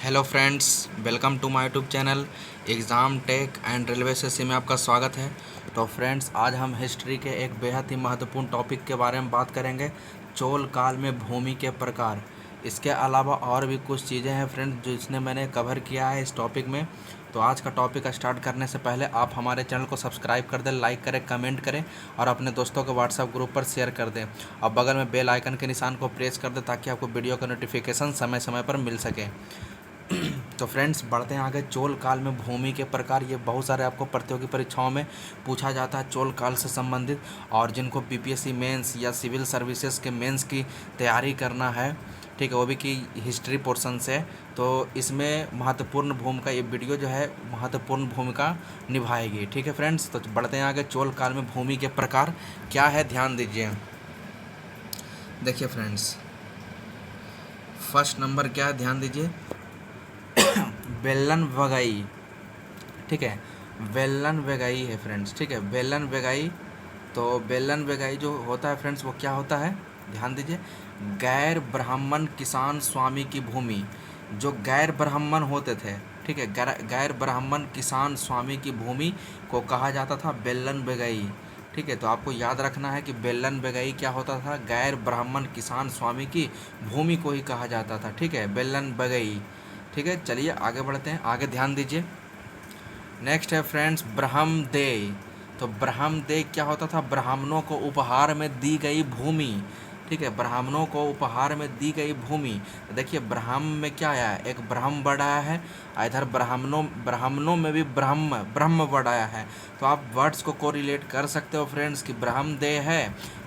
Hello friends, welcome to my YouTube channel exam tech and railway session में आपका स्वागत है। तो फ्रेंड्स, आज हम हिस्ट्री के एक बेहद ही महत्वपूर्ण टॉपिक के बारे में बात करेंगे, चोल काल में भूमि के प्रकार। इसके अलावा और भी कुछ चीज़ें हैं फ्रेंड्स जो इसने मैंने कवर किया है इस टॉपिक में। तो आज का टॉपिक स्टार्ट करने से पहले आप हमारे चैनल को सब्सक्राइब कर दें, लाइक करें, कमेंट करें और अपने दोस्तों के व्हाट्सएप ग्रुप पर शेयर कर दें और बगल में बेल आइकन के निशान को प्रेस कर दें ताकि आपको वीडियो का नोटिफिकेशन समय समय पर मिल सके। तो फ्रेंड्स, बढ़ते हैं आगे। चोल काल में भूमि के प्रकार, ये बहुत सारे आपको प्रतियोगी परीक्षाओं में पूछा जाता है चोल काल से संबंधित। और जिनको बीपीएससी मेंस या सिविल सर्विसेज के मेंस की तैयारी करना है, ठीक है, वो भी की हिस्ट्री पोर्शन से, तो इसमें महत्वपूर्ण भूमिका, ये वीडियो जो है महत्वपूर्ण भूमिका निभाएगी। ठीक है फ्रेंड्स, तो बढ़ते हैं आगे। चोल काल में भूमि के प्रकार क्या है, ध्यान दीजिए। देखिए फ्रेंड्स, फर्स्ट नंबर क्या है, ध्यान दीजिए, वेल्लन वगाई। ठीक है, वेल्लन वेगाई है फ्रेंड्स। ठीक है, वेल्लन वेगाई। तो वेल्लन वेगाई जो होता है फ्रेंड्स, वो क्या होता है, ध्यान दीजिए। गैर ब्राह्मण किसान स्वामी की भूमि, जो गैर ब्राह्मण होते थे, ठीक है, गैर ब्राह्मण किसान स्वामी की भूमि को कहा जाता था बेल्लन बेगई। ठीक है, तो आपको याद रखना है कि बेल्लन बेगई क्या होता था, गैर ब्राह्मण किसान स्वामी की भूमि को ही कहा जाता था। ठीक है, बेल्लन बेगई। ठीक है, चलिए आगे बढ़ते हैं, आगे ध्यान दीजिए। नेक्स्ट है फ्रेंड्स ब्रह्मदेय। तो ब्रह्मदेय क्या होता था, ब्राह्मणों को उपहार में दी गई भूमि। ठीक है, ब्राह्मणों को उपहार में दी गई भूमि। तो देखिए, ब्राह्म में क्या आया है, एक ब्रह्म वर्ड आया है, इधर ब्राह्मणों में भी ब्रह्म वर्ड आया है। तो आप वर्ड्स को कोरिलेट कर सकते हो फ्रेंड्स कि ब्रह्मदेय है,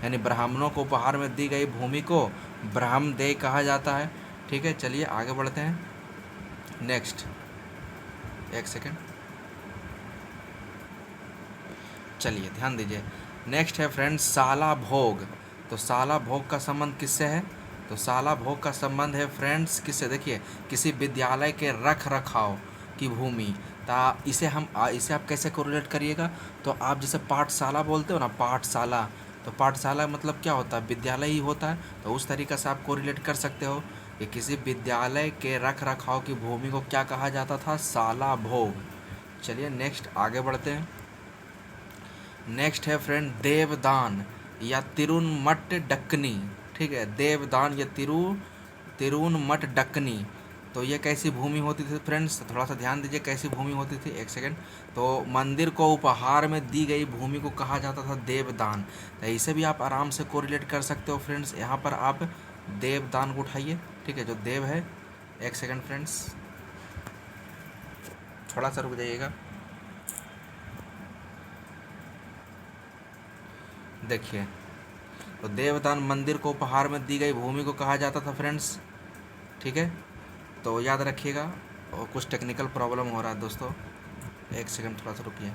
यानी ब्राह्मणों को उपहार में दी गई भूमि को ब्रह्मदेय कहा जाता है। ठीक है, चलिए आगे बढ़ते हैं। नेक्स्ट, एक सेकेंड, चलिए ध्यान दीजिए। नेक्स्ट है फ्रेंड्स साला भोग। तो साला भोग का संबंध किससे है, तो साला भोग का संबंध है फ्रेंड्स किससे, देखिए, किसी विद्यालय के रख रखाव की भूमि। इसे आप कैसे कोरिलेट करिएगा, तो आप जैसे पाठशाला बोलते हो ना, पाठशाला, तो पाठशाला मतलब क्या होता है, विद्यालय ही होता है। तो उस तरीक़े से आप कोरिलेट कर सकते हो कि किसी विद्यालय के रख रखाव की भूमि को क्या कहा जाता था, साला भोग। चलिए नेक्स्ट आगे बढ़ते हैं। नेक्स्ट है फ्रेंड देवदान या तिरुनमट डक्कनी। ठीक है, देवदान या तिरुनमट डक्कनी। तो ये कैसी भूमि होती थी फ्रेंड्स, थोड़ा सा ध्यान दीजिए, कैसी भूमि होती थी, एक सेकेंड। तो मंदिर को उपहार में दी गई भूमि को कहा जाता था देवदान। तो इसे भी आप आराम से कोरिलेट कर सकते हो फ्रेंड्स। यहाँ पर आप देवदान को उठाइए, ठीक है, जो देव है, एक सेकेंड फ्रेंड्स, थोड़ा सा रुक जाइएगा। देखिए, तो देवदान मंदिर को उपहार में दी गई भूमि को कहा जाता था फ्रेंड्स। ठीक है, तो याद रखिएगा। और कुछ टेक्निकल प्रॉब्लम हो रहा है दोस्तों, एक सेकंड, थोड़ा सा रुकिए।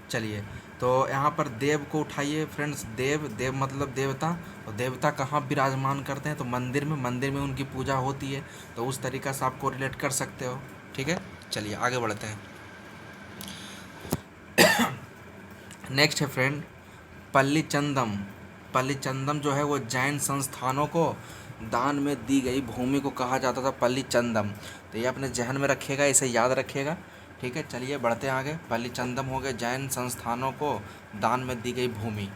चलिए, तो यहाँ पर देव को उठाइए फ्रेंड्स, देव मतलब देवता। तो देवता कहाँ विराजमान करते हैं, तो मंदिर में उनकी पूजा होती है। तो उस तरीक़ा से आप कोरिलेट कर सकते हो। ठीक है, चलिए आगे बढ़ते हैं। नेक्स्ट है फ्रेंड पल्लीचंदम। पल्लीचंदम जो है वो जैन संस्थानों को दान में दी गई भूमि को कहा जाता था पल्लीचंदम। तो ये अपने जहन में रखिएगा, इसे याद रखिएगा। ठीक है, चलिए बढ़ते हैं आगे। पल्लीचंदम हो गए जैन संस्थानों को दान में दी गई भूमि।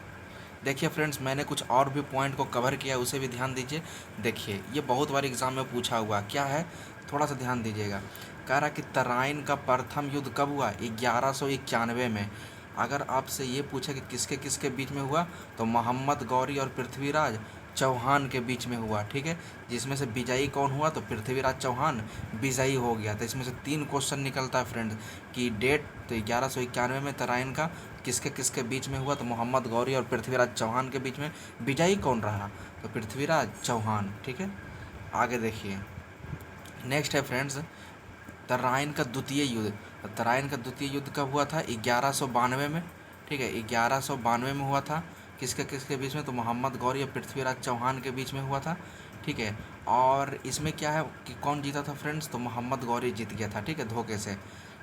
देखिए फ्रेंड्स, मैंने कुछ और भी पॉइंट को कवर किया, उसे भी ध्यान दीजिए। देखिए, ये बहुत बार एग्जाम में पूछा हुआ क्या है, थोड़ा सा ध्यान दीजिएगा। कह रहा कि तराइन का प्रथम युद्ध कब हुआ, 1191 में। अगर आपसे ये पूछे कि किसके किसके बीच में हुआ, तो मोहम्मद गौरी और पृथ्वीराज चौहान के बीच में हुआ। ठीक है, जिसमें से विजयी कौन हुआ, तो पृथ्वीराज चौहान विजयी हो गया। तो इसमें से 3 क्वेश्चन निकलता है फ्रेंड कि डेट, तो 1191 में तराइन का किसके किसके बीच में हुआ, तो मोहम्मद गौरी और पृथ्वीराज चौहान के बीच में। विजयी कौन रहा, तो पृथ्वीराज चौहान। ठीक है, आगे देखिए। नेक्स्ट है फ्रेंड्स तराइन का द्वितीय युद्ध। तराइन का द्वितीय युद्ध कब हुआ था, 1192 में। ठीक है, 1192 में हुआ था। किसके किसके बीच में, तो मोहम्मद गौरी और पृथ्वीराज चौहान के बीच में हुआ था। ठीक है, और इसमें क्या है कि कौन जीता था फ्रेंड्स, तो मोहम्मद गौरी जीत गया था। ठीक है, धोखे से।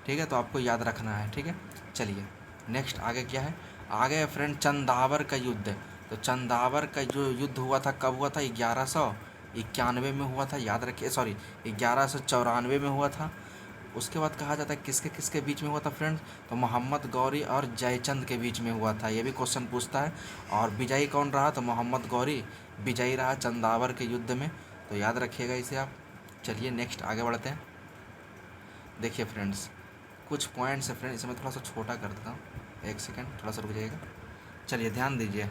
ठीक है, तो आपको याद रखना है। ठीक है, चलिए नेक्स्ट आगे क्या है, आगे है फ्रेंड चंदावर का युद्ध। तो चंदावर का जो युद्ध हुआ था कब हुआ था, 91 में हुआ था, याद रखिए, सॉरी 1194 में हुआ था। उसके बाद कहा जाता है किसके किसके बीच में हुआ था फ्रेंड्स, तो मोहम्मद गौरी और जयचंद के बीच में हुआ था, ये भी क्वेश्चन पूछता है। और विजयी कौन रहा, तो मोहम्मद गौरी विजयी रहा चंदावर के युद्ध में, तो याद रखिएगा इसे आप। चलिए नेक्स्ट आगे बढ़ते हैं। देखिए फ्रेंड्स कुछ पॉइंट्स है फ्रेंड्स, इसे मैं थोड़ा सा छोटा कर देता हूँ, एक सेकेंड थोड़ा सा रुक जाइएगा। चलिए ध्यान दीजिए,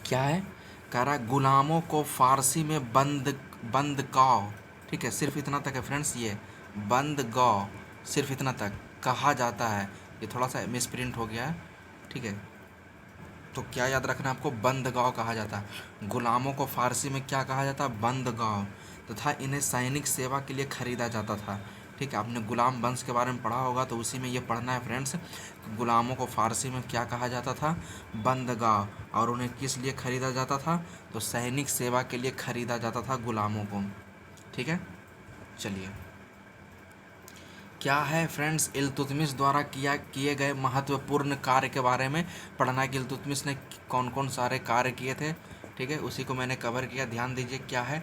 क्या है, कह रहा है गुलामों को फारसी में बंद गाओ, ठीक है, सिर्फ इतना तक है फ्रेंड्स, ये बंद गाओ सिर्फ इतना तक कहा जाता है, ये थोड़ा सा मिस प्रिंट हो गया है, ठीक है। तो क्या याद रखना है आपको, बंद गांव कहा जाता है। गुलामों को फारसी में क्या कहा जाता है, बंद गांव, तथा इन्हें सैनिक सेवा के लिए खरीदा जाता था, ठीक है। आपने गुलाम वंश के बारे में पढ़ा होगा तो उसी में ये पढ़ना है फ्रेंड्स। गुलामों को फारसी में क्या कहा जाता था, बंद गांव, और उन्हें किस लिए खरीदा जाता था, तो सैनिक सेवा के लिए खरीदा जाता था गुलामों को, ठीक है। चलिए क्या है फ्रेंड्स, इल्तुतमिश द्वारा किए गए महत्वपूर्ण कार्य के बारे में पढ़ना है कि इल्तुतमिश ने कौन कौन सारे कार्य किए थे, ठीक है, उसी को मैंने कवर किया। ध्यान दीजिए क्या है,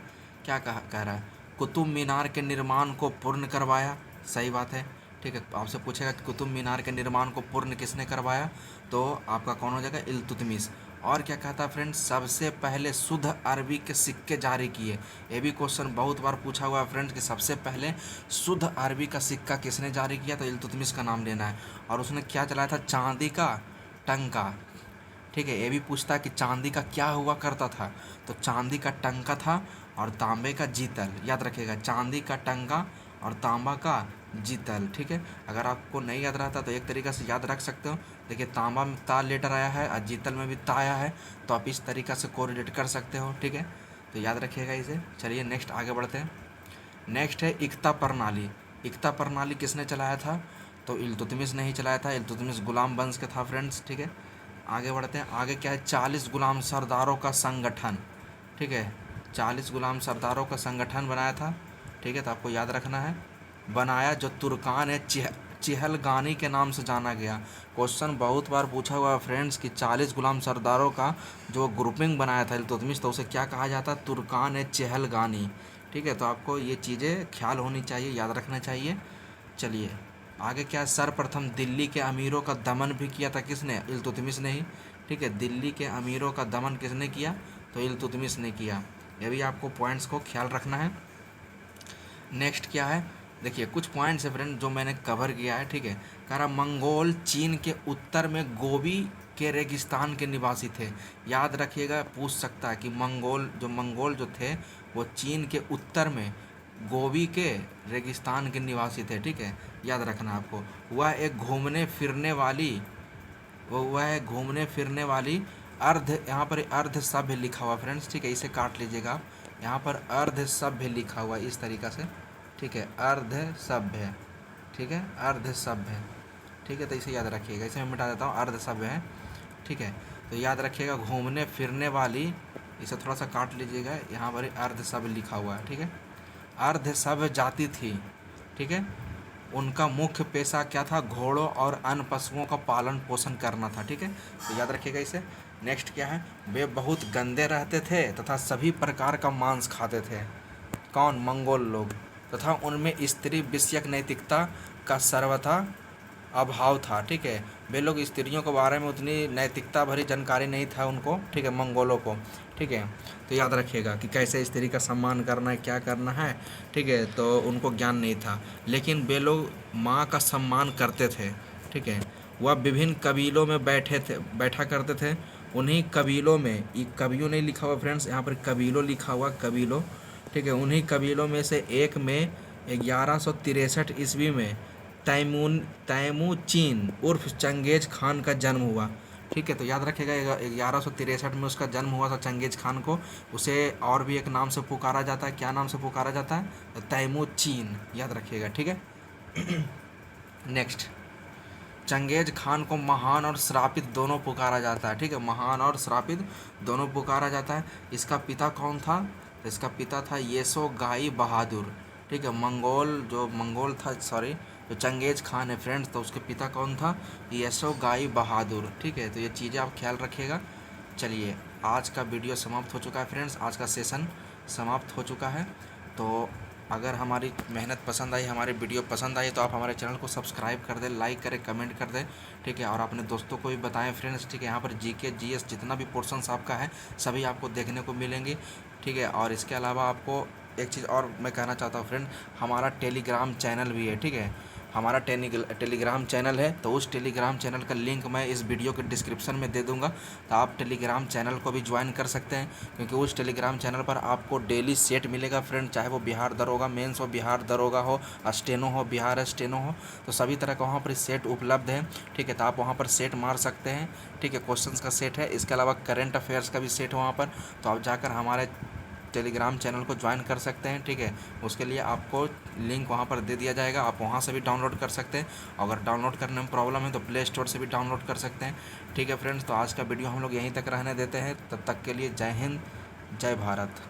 क्या कह रहा है, कुतुब मीनार के निर्माण को पूर्ण करवाया, सही बात है, ठीक है। आपसे पूछेगा कि कुतुब मीनार के निर्माण को पूर्ण किसने करवाया, तो आपका कौन हो जाएगा, इल्तुतमिश। और क्या कहता है फ्रेंड्स, सबसे पहले शुद्ध अरबी के सिक्के जारी किए, ये भी क्वेश्चन बहुत बार पूछा हुआ है फ्रेंड्स कि सबसे पहले शुद्ध अरबी का सिक्का किसने जारी किया, तो इल्तुतमिश का नाम लेना है। और उसने क्या चलाया था, चांदी का टंका, ठीक है। ये भी पूछता है कि चांदी का क्या हुआ करता था, तो चांदी का टंका था और तांबे का जीतल, याद रखिएगा, चांदी का टंका और तांबा का जीतल, ठीक है। अगर आपको नहीं याद रहता तो एक तरीक़ा से याद रख सकते हो, देखिए तांबा में ता लेटर आया है और जीतल में भी ता आया है, तो आप इस तरीक़ा से कोरिलेट कर सकते हो, ठीक है, तो याद रखिएगा इसे। चलिए नेक्स्ट आगे बढ़ते हैं। नेक्स्ट है इक्ता प्रणाली। इक्ता प्रणाली किसने चलाया था, तो इल्तुतमिश ने ही चलाया था, इल्तुतमिश गुलाम वंश के था फ्रेंड्स, ठीक है। आगे बढ़ते हैं, आगे क्या है, 40 गुलाम सरदारों का संगठन, ठीक है, 40 गुलाम सरदारों का संगठन बनाया था, ठीक है, तो आपको याद रखना है, बनाया जो तुर्कान है चिहलगानी के नाम से जाना गया। क्वेश्चन बहुत बार पूछा हुआ है फ्रेंड्स कि 40 गुलाम सरदारों का जो ग्रुपिंग बनाया था इल्तुतमिश, तो उसे क्या कहा जाता है, तुर्कान है चिहलगानी, ठीक है। तो आपको ये चीज़ें ख्याल होनी चाहिए, याद रखना चाहिए। चलिए आगे क्या है, सर्वप्रथम दिल्ली के अमीरों का दमन भी किया था किसने, इल्तुतमिश ने ही, ठीक है। दिल्ली के अमीरों का दमन किसने किया, तो इल्तुतमिश ने किया। ये भी आपको पॉइंट्स को ख्याल रखना है। नेक्स्ट क्या है, देखिए कुछ पॉइंट्स है फ्रेंड जो मैंने कवर किया है, ठीक है। कह रहा मंगोल चीन के उत्तर में गोबी के रेगिस्तान के निवासी थे, याद रखिएगा, पूछ सकता है कि मंगोल जो थे वो चीन के उत्तर में गोबी के रेगिस्तान के निवासी थे, ठीक है, याद रखना आपको। वह है घूमने फिरने वाली अर्ध, यहाँ पर अर्ध सभ्य लिखा हुआ फ्रेंड्स, ठीक है, इसे काट लीजिएगा आप, यहाँ पर अर्ध सभ्य लिखा हुआ इस तरीक़ा से, ठीक है, अर्ध सभ्य, ठीक है, अर्ध सभ्य, ठीक है, तो इसे याद रखिएगा, इसे मैं मिटा देता हूँ, अर्ध सभ्य है, ठीक है, तो याद रखिएगा घूमने फिरने वाली, इसे थोड़ा सा काट लीजिएगा, यहाँ पर अर्ध सभ्य लिखा हुआ है, ठीक है। अर्ध सभ्य जाति थी, ठीक है, उनका मुख्य पेशा क्या था, घोड़ों और अन्य पशुओं का पालन पोषण करना था, ठीक है, तो याद रखिएगा इसे। नेक्स्ट क्या है, वे बहुत गंदे रहते थे तथा सभी प्रकार का मांस खाते थे, कौन, मंगोल लोग, तथा उनमें स्त्री विषयक नैतिकता का सर्वथा अभाव था, ठीक है। वे लोग स्त्रियों के बारे में उतनी नैतिकता भरी जानकारी नहीं था उनको, ठीक है, मंगोलों को, ठीक है। तो याद रखिएगा कि कैसे स्त्री का सम्मान करना है, क्या करना है, ठीक है, तो उनको ज्ञान नहीं था, लेकिन वे लोग माँ का सम्मान करते थे, ठीक है। वह विभिन्न कबीलों में बैठा करते थे, उन्हीं कबीलों में, ये कबियों नहीं लिखा हुआ फ्रेंड्स, यहाँ पर कबीलों लिखा हुआ, कबीलों, ठीक है, उन्हीं कबीलों में से एक में 1163 ईस्वी में तैमूचीन उर्फ चंगेज खान का जन्म हुआ, ठीक है, तो याद रखिएगा 1163 में उसका जन्म हुआ था चंगेज खान को, उसे और भी एक नाम से पुकारा जाता है, क्या नाम से पुकारा जाता है, तैमूचीन, याद रखिएगा, ठीक है। नेक्स्ट, चंगेज खान को महान और श्रापित दोनों पुकारा जाता है, ठीक है, महान और श्रापित दोनों पुकारा जाता है। इसका पिता कौन था, तो इसका पिता था येसोगाई बहादुर, ठीक है, जो चंगेज खान है फ्रेंड्स, तो उसके पिता कौन था, येसोगाई बहादुर, ठीक है, तो ये चीज़ें आप ख्याल रखिएगा। चलिए आज का वीडियो समाप्त हो चुका है फ्रेंड्स, आज का सेशन समाप्त हो चुका है। तो अगर हमारी मेहनत पसंद आई, हमारी वीडियो पसंद आई, तो आप हमारे चैनल को सब्सक्राइब कर दें, लाइक करें, कमेंट कर दें, ठीक है। और अपने दोस्तों को भी बताएं फ्रेंड्स, ठीक है। यहाँ पर जीके जीएस जितना भी पोर्शंस आपका है सभी आपको देखने को मिलेंगे, ठीक है। और इसके अलावा आपको एक चीज़ और मैं कहना चाहता हूँ फ्रेंड, हमारा टेलीग्राम चैनल भी है, ठीक है। हमारा टेलीग्राम चैनल है, तो उस टेलीग्राम चैनल का लिंक मैं इस वीडियो के डिस्क्रिप्शन में दे दूंगा, तो आप टेलीग्राम चैनल को भी ज्वाइन कर सकते हैं, क्योंकि उस टेलीग्राम चैनल पर आपको डेली सेट मिलेगा फ्रेंड, चाहे वो बिहार दरोगा मेंस हो, बिहार दरोगा हो, स्टेनो हो, बिहार स्टेनो हो, तो सभी तरह का वहाँ पर सेट उपलब्ध है, ठीक है। तो आप वहाँ पर सेट मार सकते हैं, ठीक है। क्वेश्चंस का सेट है, इसके अलावा करंट अफेयर्स का भी सेट है वहाँ पर, तो आप जाकर हमारे टेलीग्राम चैनल को ज्वाइन कर सकते हैं, ठीक है। उसके लिए आपको लिंक वहाँ पर दे दिया जाएगा, आप वहाँ से भी डाउनलोड कर सकते हैं। अगर डाउनलोड करने में प्रॉब्लम है तो प्ले स्टोर से भी डाउनलोड कर सकते हैं, ठीक है फ्रेंड्स। तो आज का वीडियो हम लोग यहीं तक रहने देते हैं, तब तक के लिए जय हिंद, जय भारत।